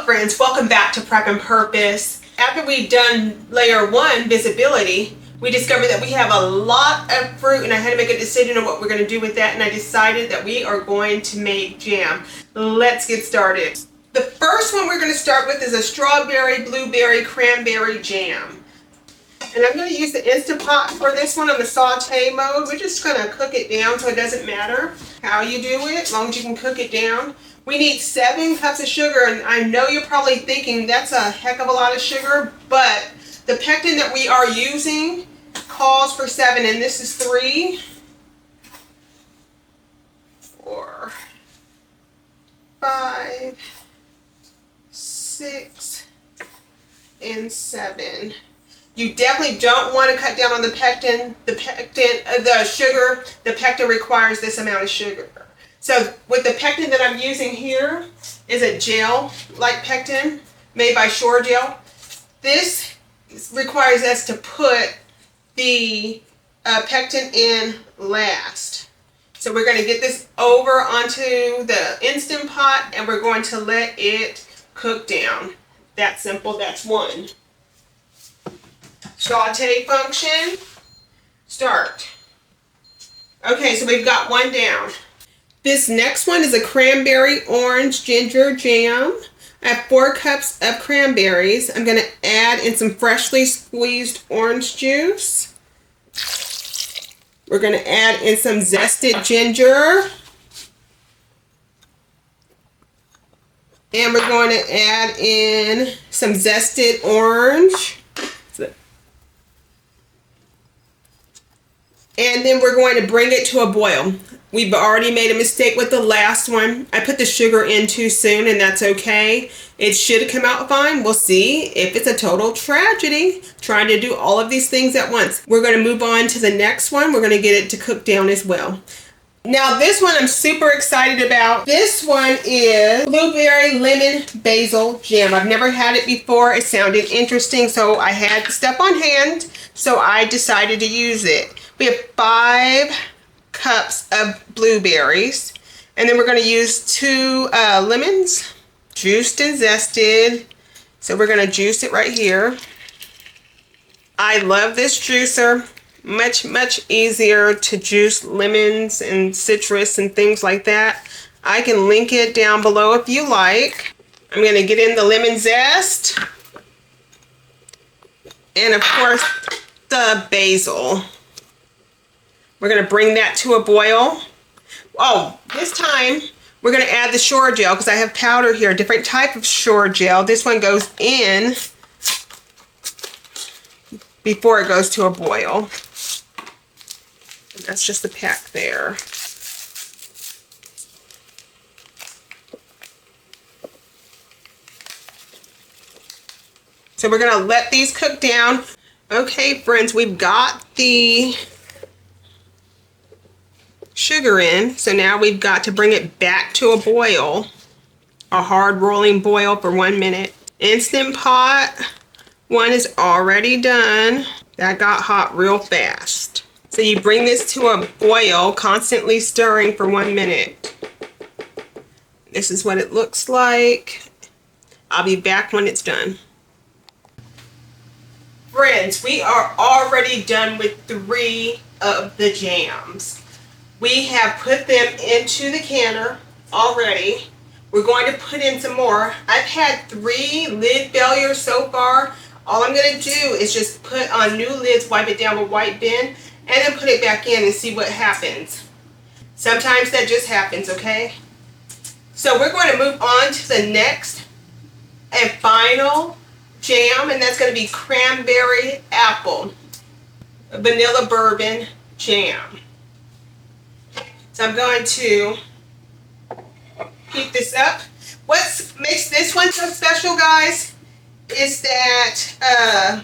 friends, welcome back to Prep and Purpose. After we've done layer 1, visibility, we discovered that we have a lot of fruit and I had to make a decision on what we're going to do with that, and I decided that we are going to make jam. Let's get started. The first one we're going to start with is a strawberry, blueberry, cranberry jam. And I'm going to use the Instant Pot for this one on the saute mode. We're just going to cook it down so it doesn't matter how you do it, as long as you can cook it down. We need 7 cups of sugar, and I know you're probably thinking that's a heck of a lot of sugar, but the pectin that we are using calls for 7, and this is 3, 4, 5, 6, and 7. You definitely don't want to cut down on the pectin. The sugar. The pectin requires this amount of sugar. So with the pectin that I'm using here is a gel like pectin made by Shore Gel. This requires us to put the pectin in last. So we're going to get this over onto the Instant Pot and we're going to let it cook down. That's simple. That's 1. Saute function. Start. Okay, so we've got 1 down. This next one is a Cranberry Orange Ginger jam. I have 4 cups of cranberries. I'm going to add in some freshly squeezed orange juice. We're going to add in some zested ginger. And we're going to add in some zested orange. And then we're going to bring it to a boil. We've already made a mistake with the last one. I put the sugar in too soon, and that's okay. It should come out fine. We'll see if it's a total tragedy trying to do all of these things at once. We're going to move on to the next one. We're going to get it to cook down as well. Now this one I'm super excited about. This one is blueberry lemon basil jam. I've never had it before. It sounded interesting, so I had the stuff on hand, so I decided to use it. We have 5 cups of blueberries, and then we're going to use 2 lemons, juiced and zested. So we're going to juice it right here. I love this juicer. Much easier to juice lemons and citrus and things like that. I can link it down below if you like. I'm going to get in the lemon zest, and of course the basil. We're going to bring that to a boil. Oh, this time we're going to add the Shore Gel because I have powder here, a different type of Shore Gel. This one goes in before it goes to a boil. And that's just the pack there. So we're going to let these cook down. Okay, friends, we've got the sugar in, so now we've got to bring it back to a boil, a hard rolling boil for 1 minute. Instant Pot 1 is already done. That got hot real fast. So you bring this to a boil, constantly stirring for 1 minute. This is what it looks like. I'll be back when it's done. Friends, we are already done with 3 of the jams. We have put them into the canner already. We're going to put in some more. I've had 3 lid failures so far. All I'm going to do is just put on new lids, wipe it down with white bin, and then put it back in and see what happens. Sometimes that just happens, okay? So we're going to move on to the next and final jam, and that's going to be Cranberry Apple Vanilla Bourbon Jam. So I'm going to heat this up. What makes this one so special, guys, is that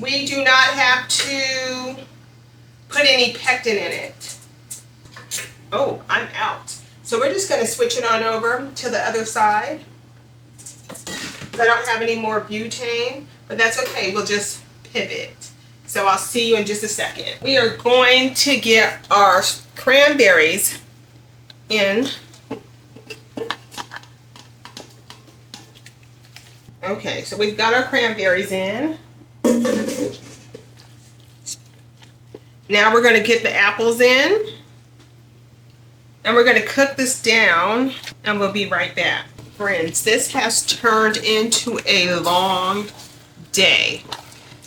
we do not have to put any pectin in it. Oh, I'm out. So we're just going to switch it on over to the other side. I don't have any more butane, but that's okay. We'll just pivot. So I'll see you in just a second. We are going to get our cranberries in. Okay, so we've got our cranberries in. Now we're going to get the apples in. And we're going to cook this down, and we'll be right back. Friends, this has turned into a long day.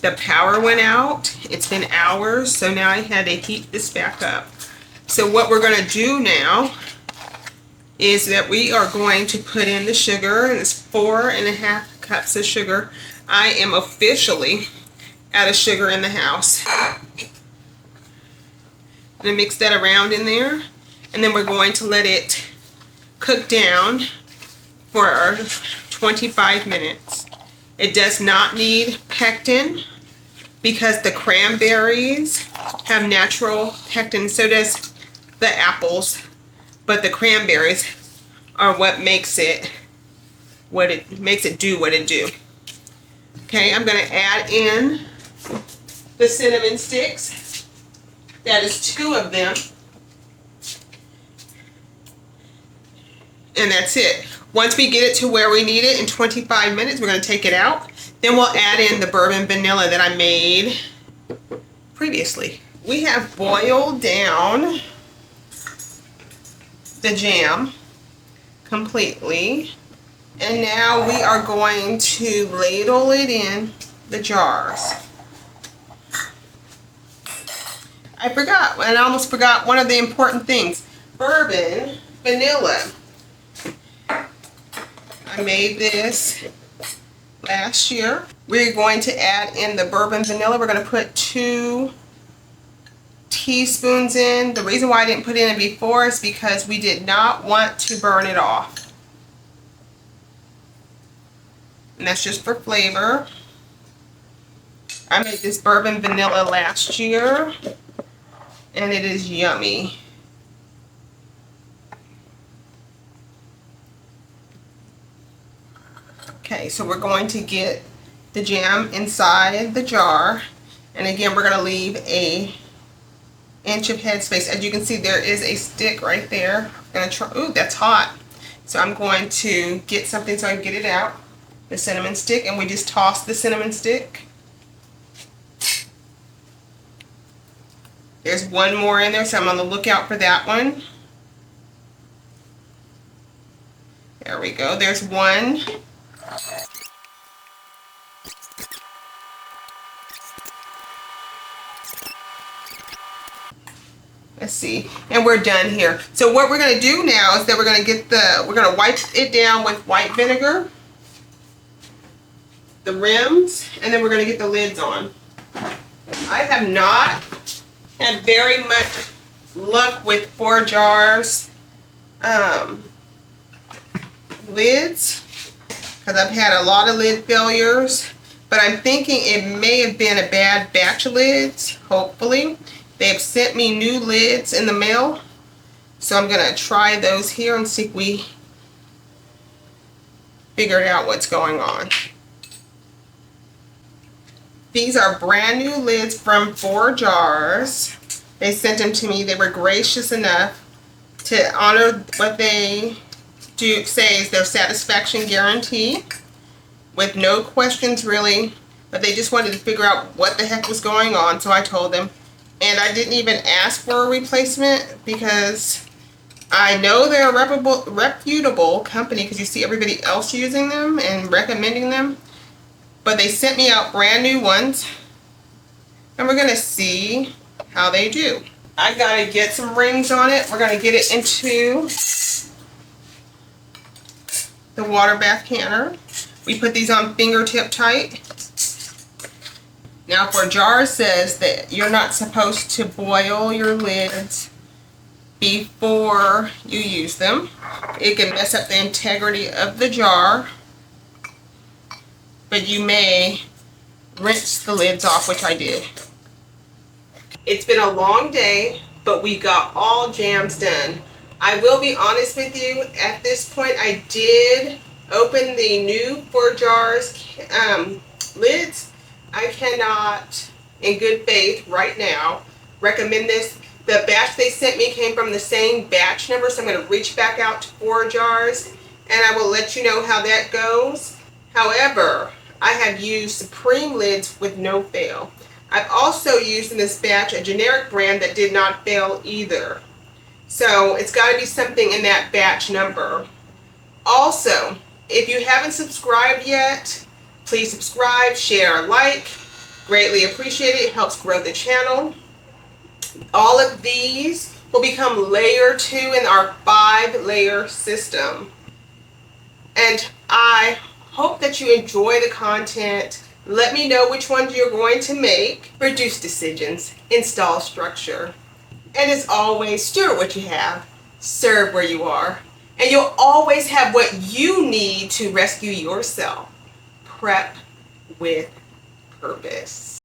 The power went out. It's been hours, so now I had to heat this back up. So what we're going to do now is that we are going to put in the sugar, and it's 4.5 cups of sugar. I am officially out of sugar in the house. I'm going to mix that around in there. And then we're going to let it cook down for 25 minutes. It does not need pectin because the cranberries have natural pectin. So does the apples. But the cranberries are what makes it do what it do. Okay, I'm going to add in the cinnamon sticks. That is 2 of them. And that's it. Once we get it to where we need it in 25 minutes, we're going to take it out. Then we'll add in the bourbon vanilla that I made previously. We have boiled down the jam completely. And now we are going to ladle it in the jars. I almost forgot one of the important things. Bourbon vanilla. I made this last year. We're going to add in the bourbon vanilla. We're going to put 2 teaspoons in. The reason why I didn't put it in before is because we did not want to burn it off. And that's just for flavor. I made this bourbon vanilla last year, and it is yummy. Okay, so we're going to get the jam inside the jar, and again we're going to leave an inch of headspace. As you can see, there is a stick right there. I'm going to try. Ooh, that's hot. So I'm going to get something so I can get it out. The cinnamon stick, and we just toss the cinnamon stick. There's one more in there, so I'm on the lookout for that one. There we go. There's one. Let's see, and we're done here. So what we're going to do now is that we're going to wipe it down with white vinegar, the rims, and then we're going to get the lids on. I have not had very much luck with 4 jars lids because I've had a lot of lid failures, but I'm thinking it may have been a bad batch of lids. Hopefully they've sent me new lids in the mail, so I'm gonna try those here and see if we figured out what's going on. These are brand new lids from 4 jars. They sent them to me. They were gracious enough to honor what they do say is their satisfaction guarantee, with no questions really, but they just wanted to figure out what the heck was going on, so I told them. And I didn't even ask for a replacement because I know they're a reputable company because you see everybody else using them and recommending them. But they sent me out brand new ones, and we're going to see how they do. I got to get some rings on it. We're going to get it into the water bath canner. We put these on fingertip tight. Now, for a jar says that you're not supposed to boil your lids before you use them. It can mess up the integrity of the jar, but you may rinse the lids off, which I did. It's been a long day, but we got all jams done. I will be honest with you, at this point I did open the new 4 jars lids. I cannot, in good faith right now, recommend this. The batch they sent me came from the same batch number, so I'm going to reach back out to 4 jars, and I will let you know how that goes. However, I have used Supreme lids with no fail. I've also used in this batch a generic brand that did not fail either. So it's got to be something in that batch number. Also, if you haven't subscribed yet, please subscribe, share, like. Greatly appreciate it. It helps grow the channel. All of these will become layer 2 in our 5-layer system. And I hope that you enjoy the content. Let me know which ones you're going to make. Reduce decisions, install structure. And as always, steward what you have, serve where you are, and you'll always have what you need to rescue yourself. Prep with purpose.